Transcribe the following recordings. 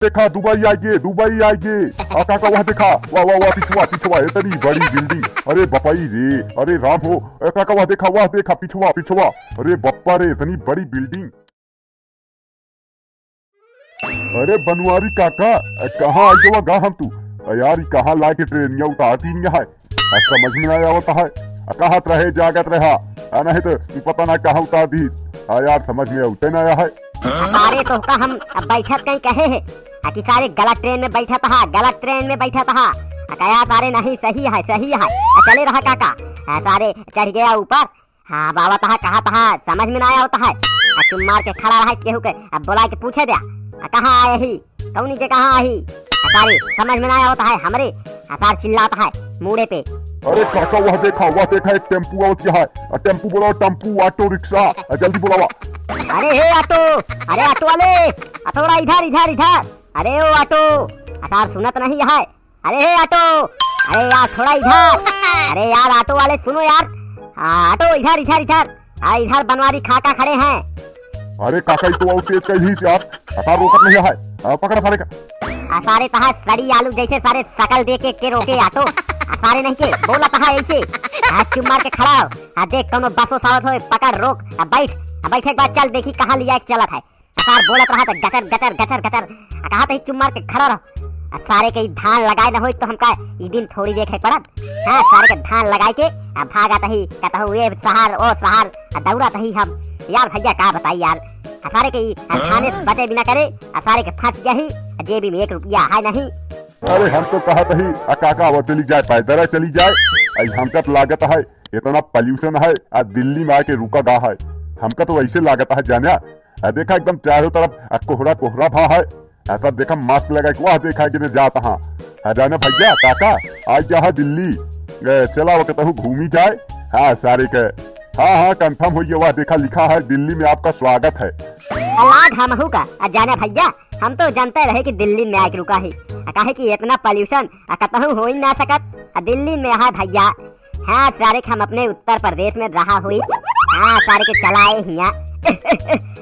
देखा दुबई आइए दुबई आइए। काका वहाँ देखा, वाह वाह वाह, पिछुआ पिछुआ इतनी बड़ी बिल्डिंग, अरे बपाई रे, अरे राम हो। काका वहाँ देखा पिछुआ पिछुआ, अरे बप्पा रे इतनी बड़ी बिल्डिंग। अरे बनवारी काका कहाँ आई जवा गा हम तू यार, कहाँ ला के ट्रेनिया उतारती नहीं है, समझ में नहीं आवता है। कहत रहे जागत रहा, नहीं तो पता ना कहाँ उतार दी यार, समझ में उठे ना है। अरे तो का हम बैठत कहीं कहे है कि सारे गलत ट्रेन में बैठा था, गलत ट्रेन में बैठा था। कया सारे नहीं सही है चले रहा काका, सारे चढ़ गया ऊपर। हाँ बाबा तहा कहा था समझ में ना आया होता है। चुम मार के खड़ा रहा केहू के, अब बुला के पूछे दिया कहाँ आए ही, कौनी के कहाँ आई, सारे समझ में ना आया होता है। हमरे सार चिल्लाता है मुड़े पे। अरे काका वह देखा एक टेम्पू आवत है, टेम्पू बोला, टेम्पू ऑटो रिक्शा जल्दी बुलावा। अरे हे ऑटो, अरे ऑटो वाले थोड़ा इधर इधर इधर, अरे ओ ऑटो सार सुनत नहीं है। अरे हे ऑटो, अरे यार थोड़ा इधर, अरे यार ऑटो वाले सुनो यार, ऑटो इधर इधर इधर, इधर बनवारी खाका खड़े हैं। अरे काका तो तेज कहीं से यार, सार रोकत नहीं है, पकड़ा सारे का। सारे तहा सड़ी आलू जैसे सारे शकल दे के रोके ऑटो, सारे नहीं के बोला तहा ऐसे चुप मार के खड़ा हो, देख कौनो बसो सावत हो, पकड़ रोक बैठ, बैठे के बाद चल देखी कहाँ लिया चलत है। सार बोलत रहा था गचर गचर गचर गचर, कहा था चुप मार के खड़ा रहो। सारे के धान लगाए न हो तो हमका ई दिन थोड़ी देखे पड़त। हाँ सारे के धान लगाए के भागा तही कहता हूँ ये शहर ओ शहर, दौड़ा तही हम। यार भैया का बताई यार, सारे के थाने बचे बिना करे, सारे के फंस गए ही, जेबी में 1 रुपया है नहीं। अरे हम तो कहा ही काका वो चली जाए, पैदल चली जाए, हमका तो लागत है इतना पॉल्यूशन है, दिल्ली में आके रुका गा है, हमका तो वैसे लागत है जाना। देखा एकदम चारों तरफ कोहरा कोहरा भा है, ऐसा देखा मास्क लगा के वह देखा कि नहीं जाता हाँ जाना भैया काका आज जा दिल्ली, चला वो कहता हूँ घूमी जाए। हाँ सारे के हाँ कंफर्म हुई, वह देखा लिखा है दिल्ली में आपका स्वागत है। हम का जाना भैया, हम तो जानते रहे कि दिल्ली में आके रुका ही, कहे कि इतना पॉल्यूशन कहता हो ही ना सकत, दिल्ली में है भैया। हाँ सारे हम अपने उत्तर प्रदेश में रहा हुई, हाँ सारे के चलाए हिया।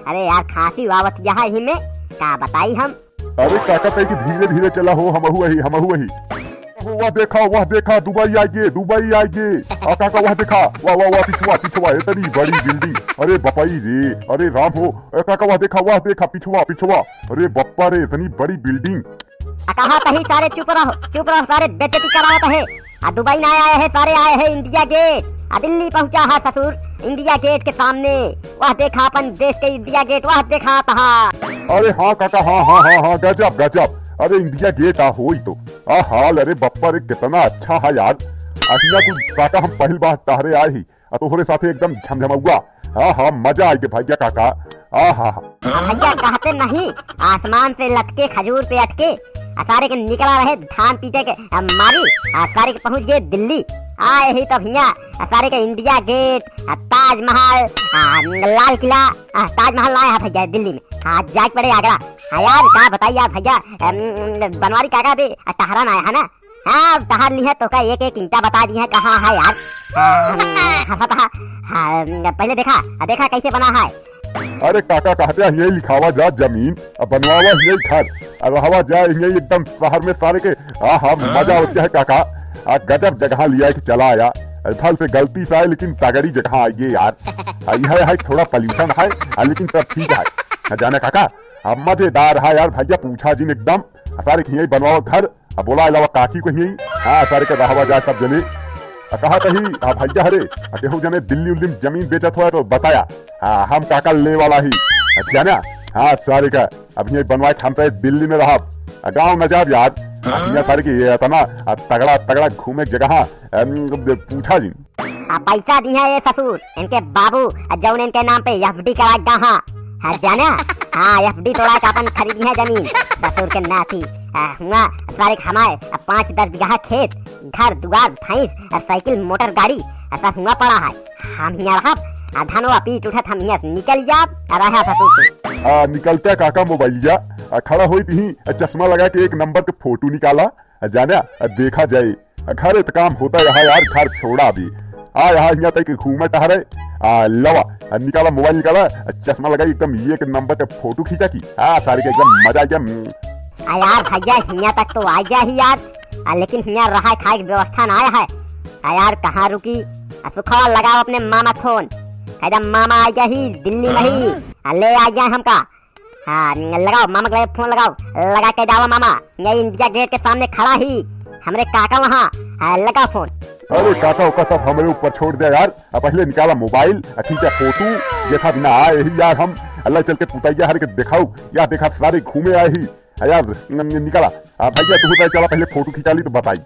अरे यार खांसी वावत यहाँ ही में का बताई हम। अरे काका कहीं धीरे धीरे चला हो, हम वही वह देखा दुबई आइए। काका वह देखा, वाह पिछुआ इतनी बड़ी बिल्डिंग, अरे बपाई रे, अरे राम हो। काका वह देखा पिछुआ, अरे बप्पा रे इतनी बड़ी बिल्डिंग। कहा कहीं सारे चुप रहो सारे बेइज्जती करावत है। दुबई ना आए हैं, सारे आए हैं इंडिया गेट, दिल्ली पहुंचा है ससुर इंडिया गेट के सामने। वह देखा अपन देश के इंडिया गेट, वह देखा था। अरे हाँ काका हाँ गजब, अरे इंडिया गेट हो तो हाल, अरे बप्पा रे कितना अच्छा है यार। अहिया कुछ काका हम पहली बार टहरे आए ही, तोहरे साथे एकदम झमझमौआ। हाँ मजा आई भैया काका। भैया कहते नहीं, आसमान से लटके खजूर पे अटके, सारे के निकला रहे धान पीटे के मारी, सारे के पहुंच गए दिल्ली। आए ही तो भैया सारे के इंडिया गेट, ताजमहल, लाल किला, ताजमहल आया है भैया दिल्ली में। जाग पड़े आगरा। यार क्या बताइए यार भैया, बनवारी काका भी टहरन आया है ना। हाँ टहर ली है तो का एक ईंटा बता दी है कहाँ है यार। हंसा था पहले देखा कैसे बना है। अरे काका कहते हैं यही लिखावा जा जमीन, बनवावा यही घर, रहवा जाए यही एकदम शहर में सारे के। मजा होता है काका, गजब जगह लिया कि चला आया, फल से गलती से आए लेकिन तगड़ी जगह आइए यार। है थोड़ा पॉल्यूशन है लेकिन सब ठीक है जाना काका, अब मजेदार है यार भैया। पूछा जी एकदम सारे यही बनवाओ घर, बोला अलावा काकी को यही सारे का रहवा जाए सब जने। कहा कही भैया हरे केहू जने दिल्ली उल्ली जमीन बेचत हुआ तो बताया, हम काका ले वाला ही जाना। सारे का अब यही बनवाए हम दिल्ली में रहा, गाँव न जाब यार। सारे की ये इतना तगड़ा घूमे जगह पूछा जी। पैसा दी है ये ससुर इनके बाबू, जौन इनके नाम पे एफडी करा कहा जाना। एफडी तोड़ा अपन खरीदी है जमीन ससुर के नाती हुआ। सारे हमारे 5-10 बीघा खेत, घर दुआर भैंस, साइकिल मोटर गाड़ी ऐसा हुआ पड़ा है। हम यहाँ रहा धनवा पीट उठत, हम यहाँ निकल जा रहा ससुर। निकलते काका मोबाइलिया खड़ा हुई थी, चश्मा लगा के एक नंबर के फोटो निकाला जाना, देखा जाए घर काम होता है यार। घर छोड़ा अभी यहाँ तक घूमा टहरे, लवा निकाला मोबाइल निकाला, चश्मा लगा एकदम ये एक नंबर के फोटो खींचा की। सारे के एकदम मजा आ गया। यार भैया हिया तक तो आ गया ही यार। लेकिन हिया रहा खाए की व्यवस्था ना आया है। यार कहाँ रुकी? सुखवा लगाओ अपने मामा फोन। कह मामा आ गया ही दिल्ली में ही। ले आ गया हमका। हाँ लगाओ मामा के फोन लगाओ। लगा के जाओ मामा, यही इंडिया गेट के सामने खड़ा ही हमरे काका वहाँ। लगा फोन। अरे काका उका सब हमारे ऊपर छोड़ दे यार। अब पहले निकाला मोबाइल, खींचा फोटो। देखा बिना आए ही यार हम। अल्लाह चल के पुतैया हर के दिखाऊ या देखा सारे घूमे आए ही यार। निकाला भैया तू चला पहले फोटो खिंचा ली तो बताई।